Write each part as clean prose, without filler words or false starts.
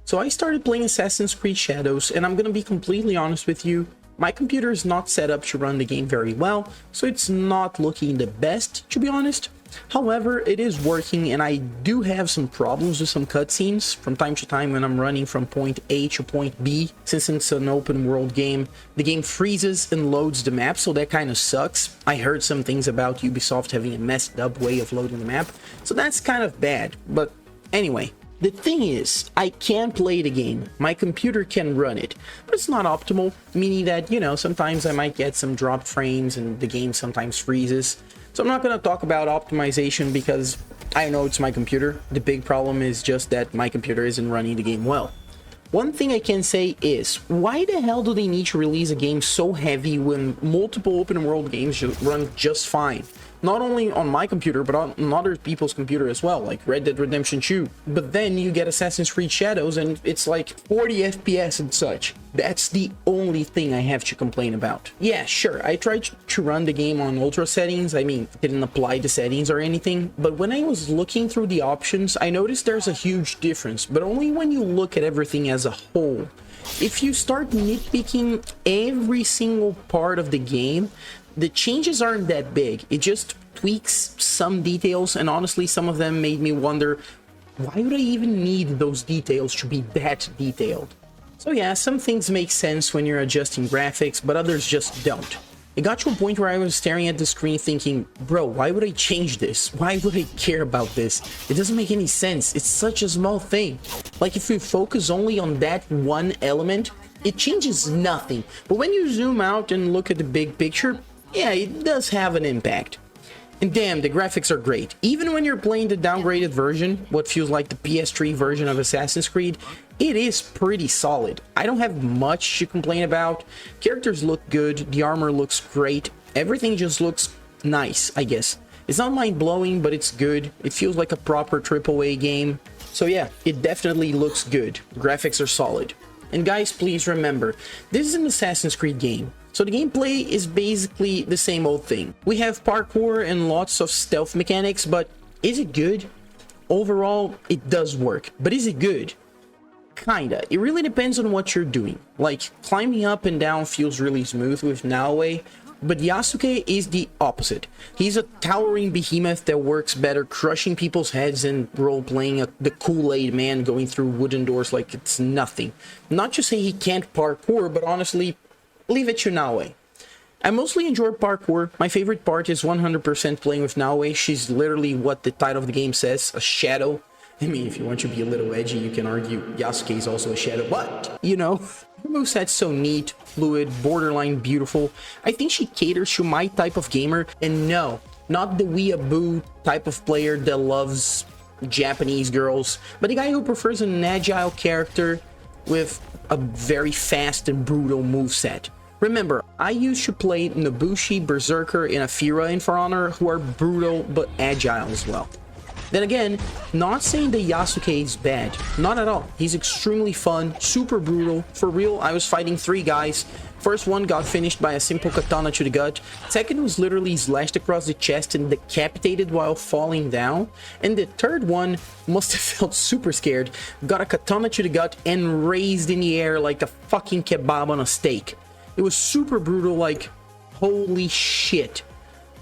So I started playing Assassin's Creed Shadows, and I'm gonna be completely honest with you, my computer is not set up to run the game very well, so it's not looking the best, to be honest. However, it is working, and I do have some problems with some cutscenes from time to time when I'm running from point A to point B. Since it's an open world game, the game freezes and loads the map, so that kind of sucks. I heard some things about Ubisoft having a messed up way of loading the map, so that's kind of bad. But anyway, the thing is, I can play the game, my computer can run it, but it's not optimal, meaning that, you know, sometimes I might get some dropped frames and the game sometimes freezes. So I'm not going to talk about optimization because I know it's my computer. The big problem is just that my computer isn't running the game well. One thing I can say is, why the hell do they need to release a game so heavy when multiple open world games run just fine? Not only on my computer, but on other people's computer as well, like Red Dead Redemption 2. But then you get Assassin's Creed Shadows and it's like 40 FPS and such. That's the only thing I have to complain about. Yeah, sure, I tried to run the game on ultra settings. I mean, didn't apply the settings or anything. But when I was looking through the options, I noticed there's a huge difference, but only when you look at everything as a whole. If you start nitpicking every single part of the game, the changes aren't that big. It just tweaks some details, and honestly, some of them made me wonder, why would I even need those details to be that detailed? So yeah, some things make sense when you're adjusting graphics, but others just don't. It got to a point where I was staring at the screen thinking, bro, why would I change this? Why would I care about this? It doesn't make any sense. It's such a small thing. Like, if you focus only on that one element, it changes nothing. But when you zoom out and look at the big picture, yeah, it does have an impact. And damn, the graphics are great. Even when you're playing the downgraded version, what feels like the PS3 version of Assassin's Creed, it is pretty solid. I don't have much to complain about. Characters look good, the armor looks great, everything just looks nice, I guess. It's not mind-blowing, but it's good. It feels like a proper AAA game. So yeah, it definitely looks good. The graphics are solid. And guys, please remember, this is an Assassin's Creed game, so the gameplay is basically the same old thing. We have parkour and lots of stealth mechanics, but is it good? Overall, it does work, but is it good? Kinda. It really depends on what you're doing. Like, climbing up and down feels really smooth with Naoe, but Yasuke is the opposite. He's a towering behemoth that works better crushing people's heads and role-playing the Kool-Aid man going through wooden doors like it's nothing. Not to say he can't parkour, but honestly, leave it to Naoe. I mostly enjoy parkour. My favorite part is 100% playing with Naoe. She's literally what the title of the game says, a shadow. I mean, if you want to be a little edgy, you can argue Yasuke is also a shadow, but, you know, her moveset's so neat, fluid, borderline beautiful. I think she caters to my type of gamer, and no, not the weeaboo type of player that loves Japanese girls, but the guy who prefers an agile character with a very fast and brutal moveset. Remember, I used to play Nobushi, Berserker, and Afira in For Honor, who are brutal but agile as well. Then again, not saying that Yasuke is bad, not at all. He's extremely fun, super brutal. For real, I was fighting 3 guys. First one got finished by a simple katana to the gut. Second was literally slashed across the chest and decapitated while falling down. And the third one must have felt super scared. Got a katana to the gut and raised in the air like a fucking kebab on a steak. It was super brutal, like, holy shit.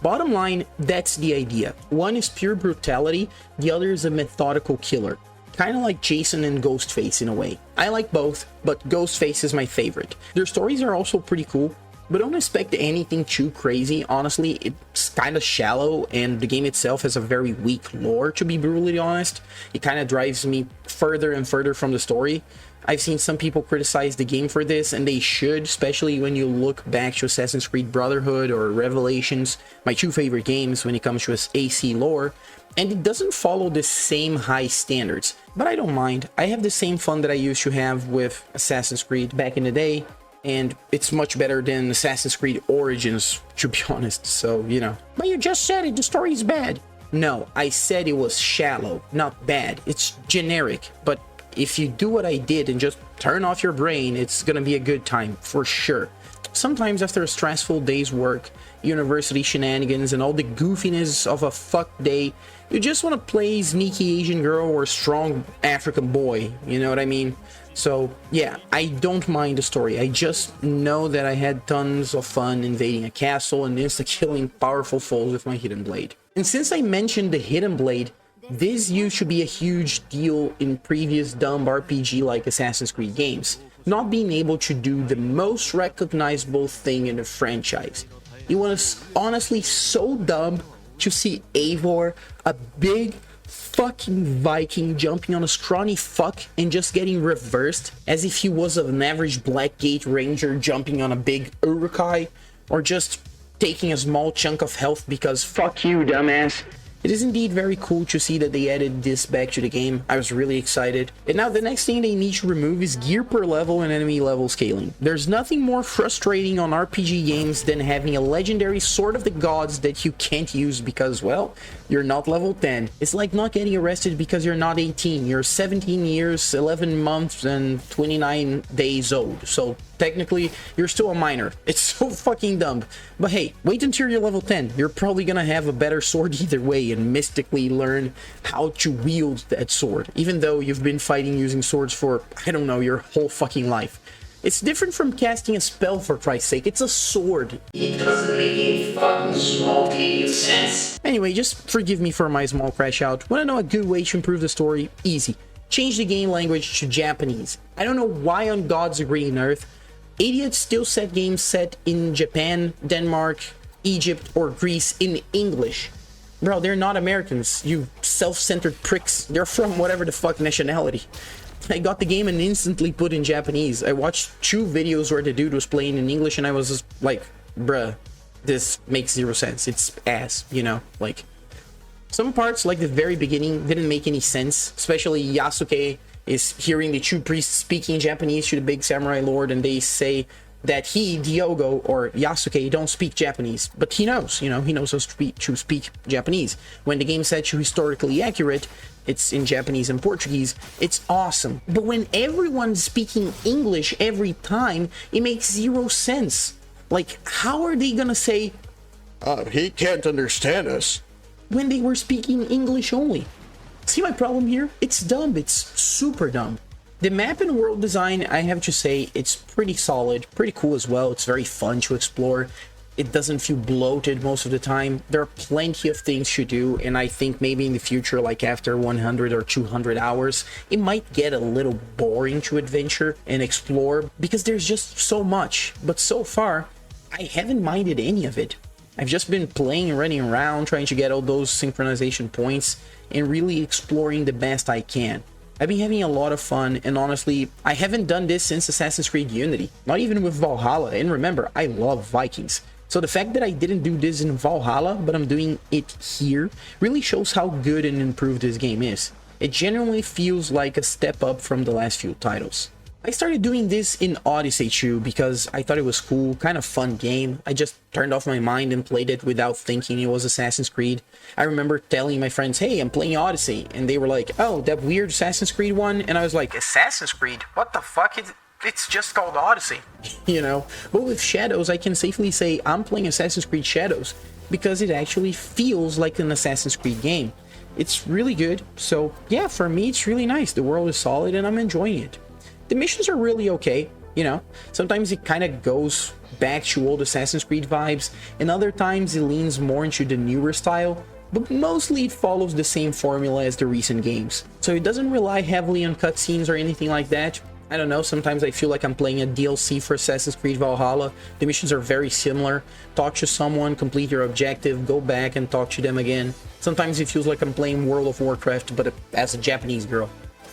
Bottom line, that's the idea. One is pure brutality, the other is a methodical killer. Kind of like Jason and Ghostface in a way. I like both, but Ghostface is my favorite. Their stories are also pretty cool, but don't expect anything too crazy. Honestly, it's kind of shallow, and the game itself has a very weak lore, to be brutally honest. It kind of drives me further and further from the story. I've seen some people criticize the game for this, and they should, especially when you look back to Assassin's Creed Brotherhood or Revelations, my 2 favorite games when it comes to AC lore, and it doesn't follow the same high standards. But I don't mind. I have the same fun that I used to have with Assassin's Creed back in the day, and it's much better than Assassin's Creed Origins, to be honest, so, you know. But you just said it, the story is bad. No, I said it was shallow, not bad. It's generic, but if you do what I did and just turn off your brain, it's gonna be a good time, for sure. sometimes after a stressful day's work, university shenanigans, and all the goofiness of a fuck day, you just want to play sneaky Asian girl or strong African boy, you know what I mean? So yeah, I don't mind the story. I just know that I had tons of fun invading a castle and insta-killing powerful foes with my hidden blade. And since I mentioned the hidden blade, this used to be a huge deal in previous dumb RPG like Assassin's Creed games, not being able to do the most recognizable thing in the franchise. It was honestly so dumb to see Eivor, a big fucking Viking, jumping on a scrawny fuck and just getting reversed as if he was an average Blackgate Ranger jumping on a big Urukai, or just taking a small chunk of health because fuck you, dumbass. It is indeed very cool to see that they added this back to the game. I was really excited. And now the next thing they need to remove is gear per level and enemy level scaling. There's nothing more frustrating on RPG games than having a legendary Sword of the Gods that you can't use because, well, you're not level 10. It's like not getting arrested because you're not 18. You're 17 years, 11 months, and 29 days old. So technically, you're still a minor. It's so fucking dumb. But hey, wait until you're level 10. You're probably gonna have a better sword either way and mystically learn how to wield that sword, even though you've been fighting using swords for, I don't know, your whole fucking life. It's different from casting a spell, for Christ's sake. It's a sword. It doesn't make any fucking small sense. Anyway, just forgive me for my small crash out. Wanna know a good way to improve the story? Easy. Change the game language to Japanese. I don't know why on God's green earth idiots still set games set in Japan, Denmark, Egypt, or Greece in English. Bro, they're not Americans, you self-centered pricks. They're from whatever the fuck nationality. I got the game and instantly put in Japanese. I watched 2 videos where the dude was playing in English and I was just like, bruh, this makes 0 sense. It's ass, you know? Like, some parts, like the very beginning, didn't make any sense. Especially Yasuke is hearing the 2 priests speaking Japanese to the big samurai lord, and they say that he, Diogo, or Yasuke, don't speak Japanese. But he knows, you know, he knows how to speak Japanese. When the game said to historically accurate, it's in Japanese and Portuguese, it's awesome. But when everyone's speaking English every time, it makes 0 sense. Like, how are they gonna say, he can't understand us, when they were speaking English only? See my problem here? It's dumb. It's super dumb. The map and world design, I have to say, it's pretty solid, pretty cool as well. It's very fun to explore. It doesn't feel bloated most of the time. There are plenty of things to do, and I think maybe in the future, like after 100 or 200 hours, it might get a little boring to adventure and explore because there's just so much. But so far, I haven't minded any of it. I've just been playing and running around, trying to get all those synchronization points and really exploring the best I can. I've been having a lot of fun, and honestly, I haven't done this since Assassin's Creed Unity, not even with Valhalla. And remember, I love Vikings. So the fact that I didn't do this in Valhalla, but I'm doing it here, really shows how good and improved this game is. It genuinely feels like a step up from the last few titles. I started doing this in Odyssey too because I thought it was cool, kind of fun game. I just turned off my mind and played it without thinking it was Assassin's Creed. I remember telling my friends, hey, I'm playing Odyssey, and they were like, oh, that weird Assassin's Creed one? And I was like, Assassin's Creed? What the fuck? It's just called Odyssey. You know? But with Shadows, I can safely say I'm playing Assassin's Creed Shadows because it actually feels like an Assassin's Creed game. It's really good, so yeah, for me it's really nice. The world is solid and I'm enjoying it. The missions are really okay, you know. Sometimes it kind of goes back to old Assassin's Creed vibes, and other times it leans more into the newer style, but mostly it follows the same formula as the recent games. So it doesn't rely heavily on cutscenes or anything like that. I don't know, sometimes I feel like I'm playing a DLC for Assassin's Creed Valhalla. The missions are very similar. Talk to someone, complete your objective, go back and talk to them again. Sometimes it feels like I'm playing World of Warcraft, but as a Japanese girl.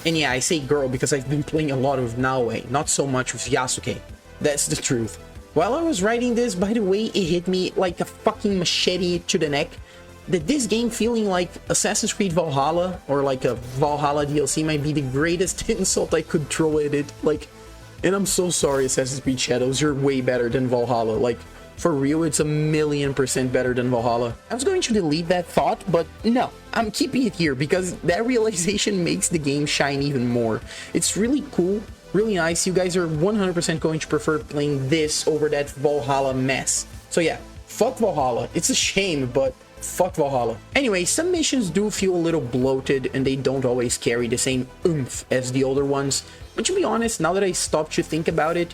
And yeah, I say girl because I've been playing a lot with Naoe, not so much with Yasuke. That's the truth. While I was writing this, by the way, it hit me like a fucking machete to the neck that this game feeling like Assassin's Creed Valhalla or like a Valhalla DLC might be the greatest insult I could throw at it. Like, and I'm so sorry, Assassin's Creed Shadows, you're way better than Valhalla. Like, for real, it's 1,000,000% better than Valhalla. I was going to delete that thought, but no, I'm keeping it here because that realization makes the game shine even more. It's really cool really nice. You guys are 100% going to prefer playing this over that Valhalla mess. So yeah, fuck Valhalla. It's a shame, but fuck Valhalla. Anyway, some missions do feel a little bloated and they don't always carry the same oomph as the older ones. But to be honest, now that I stopped to think about it,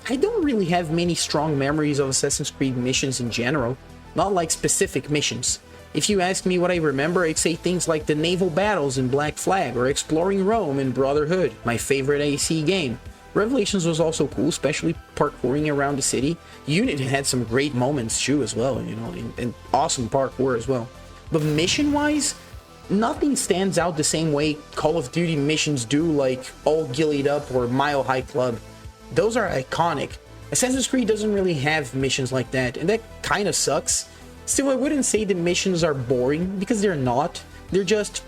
I don't really have many strong memories of Assassin's Creed missions in general, not like specific missions. If you ask me what I remember, I'd say things like the naval battles in Black Flag or exploring Rome in Brotherhood, my favorite AC game. Revelations was also cool, especially parkouring around the city. Unity had some great moments too as well, you know, and awesome parkour as well. But mission-wise, nothing stands out the same way Call of Duty missions do, like All Gillied Up or Mile High Club. Those are iconic. Assassin's Creed doesn't really have missions like that, and that kind of sucks. Still, I wouldn't say the missions are boring, because they're not. They're just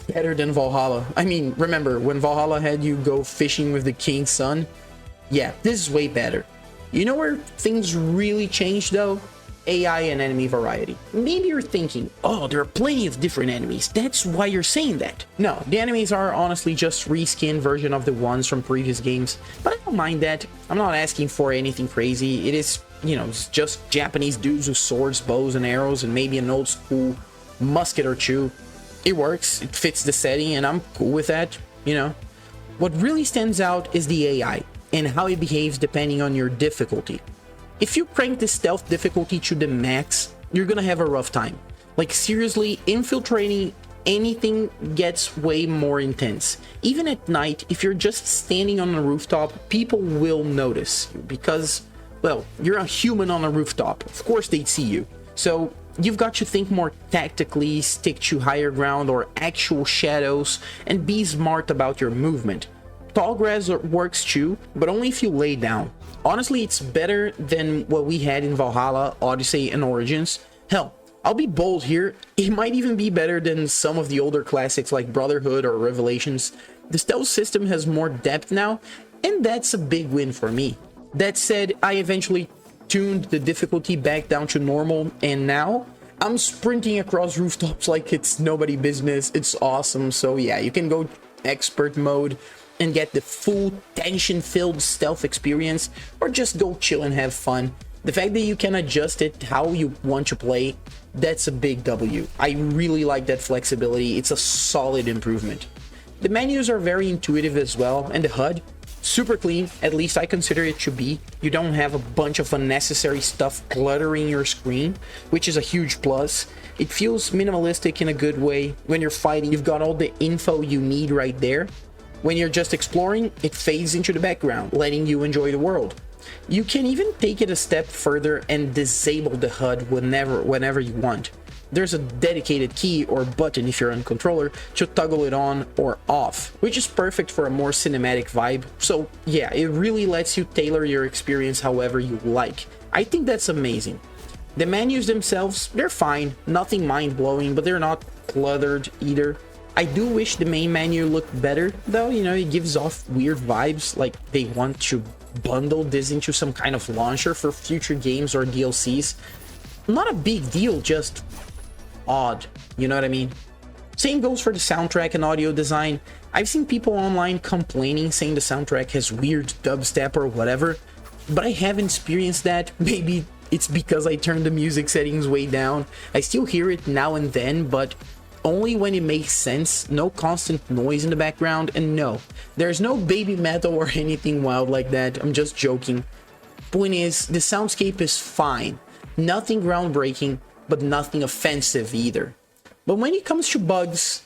better than Valhalla. I mean, remember, when Valhalla had you go fishing with the king's son? Yeah, this is way better. You know where things really changed though? AI and enemy variety. Maybe you're thinking, oh, there are plenty of different enemies, that's why you're saying that. No, the enemies are honestly just reskinned version of the ones from previous games, but I don't mind that. I'm not asking for anything crazy. It is, you know, it's just Japanese dudes with swords, bows, and arrows, and maybe an old school musket or two. It works, it fits the setting, and I'm cool with that, you know. What really stands out is the AI, and how it behaves depending on your difficulty. If you crank the stealth difficulty to the max, you're gonna have a rough time. Like seriously, infiltrating anything gets way more intense. Even at night, if you're just standing on a rooftop, people will notice you because, well, you're a human on a rooftop. Of course they'd see you. So you've got to think more tactically, stick to higher ground or actual shadows, and be smart about your movement. Tall grass works too, but only if you lay down. Honestly, it's better than what we had in Valhalla, Odyssey, and Origins. Hell, I'll be bold here, it might even be better than some of the older classics like Brotherhood or Revelations. The stealth system has more depth now, and that's a big win for me. That said, I eventually tuned the difficulty back down to normal, and now I'm sprinting across rooftops like it's nobody business. It's awesome. So yeah, you can go expert mode and get the full tension-filled stealth experience, or just go chill and have fun. The fact that you can adjust it how you want to play, that's a big W. I really like that flexibility. It's a solid improvement. The menus are very intuitive as well, and the HUD, super clean, at least I consider it to be. You don't have a bunch of unnecessary stuff cluttering your screen, which is a huge plus. It feels minimalistic in a good way. When you're fighting, you've got all the info you need right there. When you're just exploring, it fades into the background, letting you enjoy the world. You can even take it a step further and disable the HUD whenever you want. There's a dedicated key or button if you're on controller to toggle it on or off, which is perfect for a more cinematic vibe. So yeah, it really lets you tailor your experience however you like. I think that's amazing. The menus themselves, they're fine, nothing mind-blowing, but they're not cluttered either. I do wish the main menu looked better though, you know, it gives off weird vibes like they want to bundle this into some kind of launcher for future games or DLCs. Not a big deal, just odd, you know what I mean? Same goes for the soundtrack and audio design. I've seen people online complaining, saying the soundtrack has weird dubstep or whatever, but I haven't experienced that. Maybe it's because I turned the music settings way down. I still hear it now and then, but only when it makes sense. No constant noise in the background, and no, there's no baby metal or anything wild like that. I'm just joking. Point is, the soundscape is fine. Nothing groundbreaking, but nothing offensive either. But when it comes to bugs,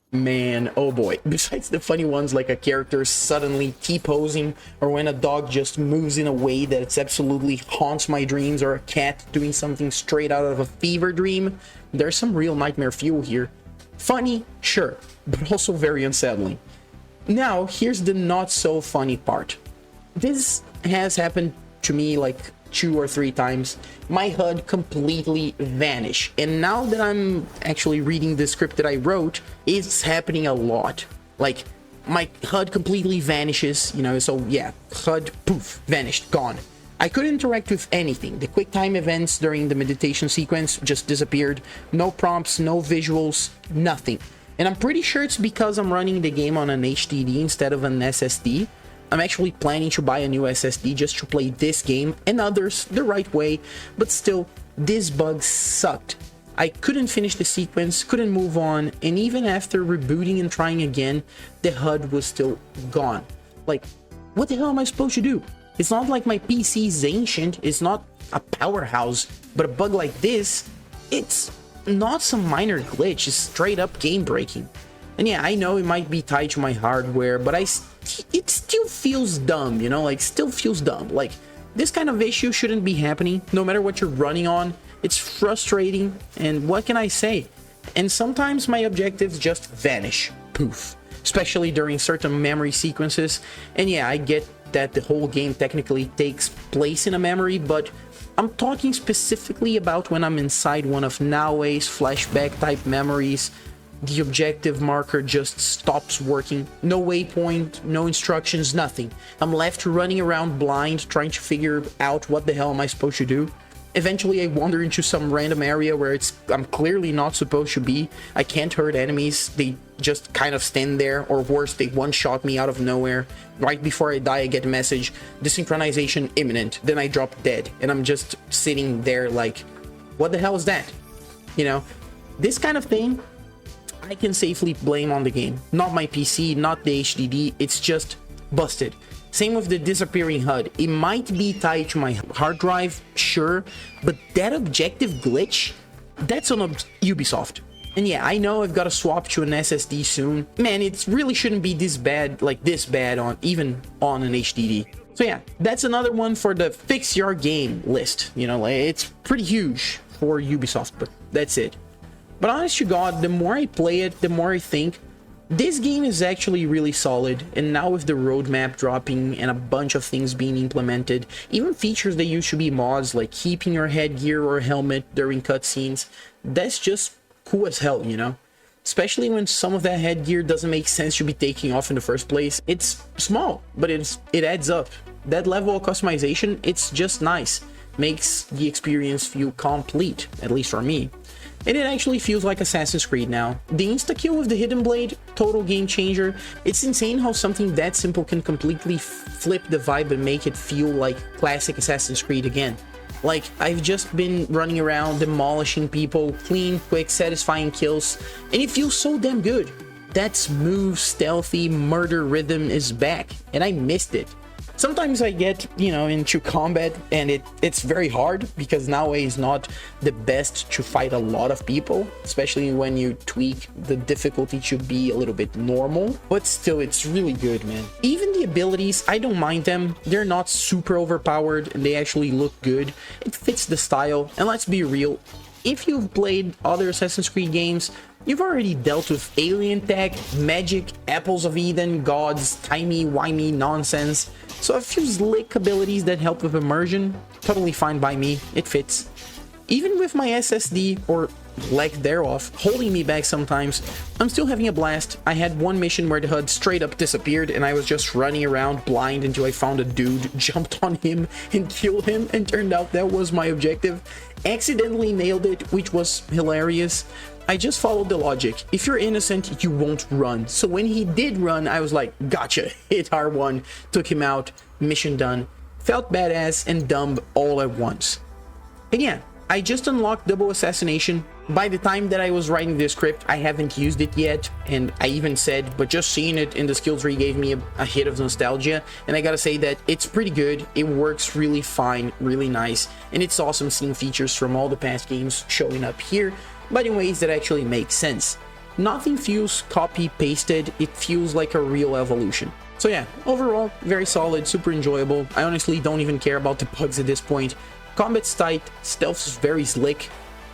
man, oh boy. Besides the funny ones like a character suddenly T-posing, or when a dog just moves in a way that it's absolutely haunts my dreams, or a cat doing something straight out of a fever dream, there's some real nightmare fuel here. Funny, sure, but also very unsettling. Now, here's the not so funny part. This has happened to me like 2 or 3 times. My HUD completely vanished, and now that I'm actually reading the script that I wrote, it's happening a lot. Like, my HUD completely vanishes, you know, so yeah, HUD, poof, vanished, gone. I couldn't interact with anything. The QuickTime events during the meditation sequence just disappeared. No prompts, no visuals, nothing. And I'm pretty sure it's because I'm running the game on an HDD instead of an SSD. I'm actually planning to buy a new SSD just to play this game and others the right way, but still, this bug sucked. I couldn't finish the sequence, couldn't move on, and even after rebooting and trying again, the HUD was still gone. Like, what the hell am I supposed to do? It's not like my PC is ancient, it's not a powerhouse, but a bug like this, it's not some minor glitch, it's straight up game breaking. And yeah, I know it might be tied to my hardware, but it still feels dumb, you know, like still feels dumb. Like, this kind of issue shouldn't be happening, no matter what you're running on. It's frustrating, and what can I say? And sometimes my objectives just vanish, poof, especially during certain memory sequences. And yeah, I get that the whole game technically takes place in a memory, but I'm talking specifically about when I'm inside one of Naoe's flashback type memories. The objective marker just stops working. No waypoint, no instructions, nothing. I'm left running around blind, trying to figure out what the hell am I supposed to do. Eventually I wander into some random area where I'm clearly not supposed to be. I can't hurt enemies, they just kind of stand there, or worse, they one-shot me out of nowhere. Right before I die I get a message, desynchronization imminent, then I drop dead, and I'm just sitting there like, what the hell is that? You know, this kind of thing I can safely blame on the game. Not my PC, not the HDD, it's just busted. Same with the disappearing HUD. It might be tied to my hard drive, sure, but that objective glitch, that's on Ubisoft. And yeah, I know I've got to swap to an SSD soon. Man, it really shouldn't be this bad, like this bad on even on an HDD. So yeah, that's another one for the fix your game list. You know, like, it's pretty huge for Ubisoft, but that's it. But honest to God, the more I play it, the more I think, this game is actually really solid, and now with the roadmap dropping and a bunch of things being implemented, even features that used to be mods like keeping your headgear or helmet during cutscenes, that's just cool as hell, you know? Especially when some of that headgear doesn't make sense to be taking off in the first place. It's small, but it adds up. That level of customization, it's just nice. Makes the experience feel complete, at least for me. And it actually feels like Assassin's Creed now. The insta-kill with the hidden blade, total game changer. It's insane how something that simple can completely flip the vibe and make it feel like classic Assassin's Creed again. Like, I've just been running around demolishing people, clean, quick, satisfying kills, and it feels so damn good. That smooth, stealthy murder rhythm is back, and I missed it. Sometimes I get, you know, into combat and it's very hard because Naoe is not the best to fight a lot of people, especially when you tweak the difficulty to be a little bit normal, but still it's really good, man. Even the abilities, I don't mind them. They're not super overpowered and they actually look good. It fits the style, and let's be real, if you've played other Assassin's Creed games, you've already dealt with alien tech, magic, apples of Eden, gods, timey-wimey nonsense. So a few slick abilities that help with immersion, totally fine by me, it fits. Even with my SSD, or lack thereof, holding me back sometimes, I'm still having a blast. I had one mission where the HUD straight up disappeared and I was just running around blind until I found a dude, jumped on him and killed him, and turned out that was my objective. Accidentally nailed it, which was hilarious. I just followed the logic. If you're innocent, you won't run. So when he did run, I was like, gotcha, hit R1, took him out, mission done. Felt badass and dumb all at once. And yeah, I just unlocked double assassination. By the time that I was writing this script, I haven't used it yet, and I even said, but just seeing it in the skill tree gave me a hit of nostalgia, and I gotta say that it's pretty good, it works really fine, really nice, and it's awesome seeing features from all the past games showing up here, but in ways that actually make sense. Nothing feels copy-pasted, it feels like a real evolution. So yeah, overall, very solid, super enjoyable. I honestly don't even care about the bugs at this point. Combat's tight, stealth is very slick,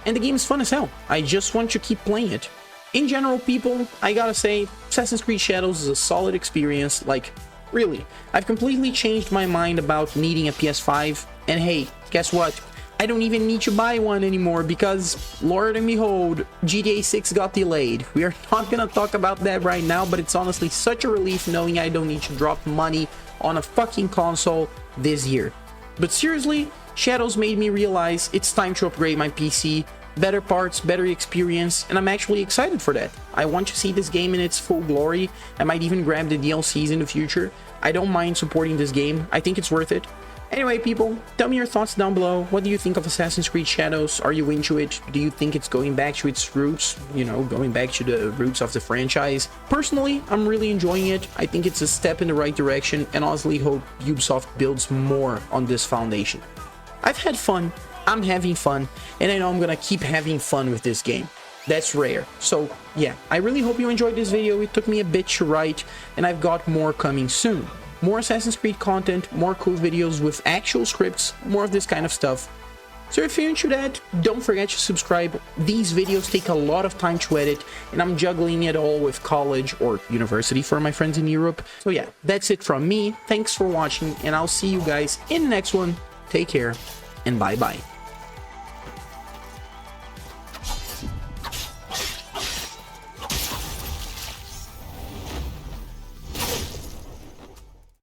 and the game is fun as hell. I just want to keep playing it. In general, people, I gotta say, Assassin's Creed Shadows is a solid experience. Like, really, I've completely changed my mind about needing a PS5, and hey, guess what? I don't even need to buy one anymore because, Lord and behold, GTA 6 got delayed. We are not gonna talk about that right now, but it's honestly such a relief knowing I don't need to drop money on a fucking console this year. But seriously, Shadows made me realize it's time to upgrade my PC, better parts, better experience, and I'm actually excited for that. I want to see this game in its full glory. I might even grab the DLCs in the future, I don't mind supporting this game. I think it's worth it. Anyway, people, tell me your thoughts down below. What do you think of Assassin's Creed Shadows? Are you into it? Do you think it's going back to its roots? You know, going back to the roots of the franchise? Personally, I'm really enjoying it. I think it's a step in the right direction, and honestly hope Ubisoft builds more on this foundation. I've had fun, I'm having fun, and I know I'm gonna keep having fun with this game. That's rare. So yeah, I really hope you enjoyed this video. It took me a bit to write, and I've got more coming soon. More Assassin's Creed content, more cool videos with actual scripts, more of this kind of stuff. So if you're into that, don't forget to subscribe. These videos take a lot of time to edit, and I'm juggling it all with college or university for my friends in Europe. So yeah, that's it from me. Thanks for watching, and I'll see you guys in the next one. Take care, and bye-bye.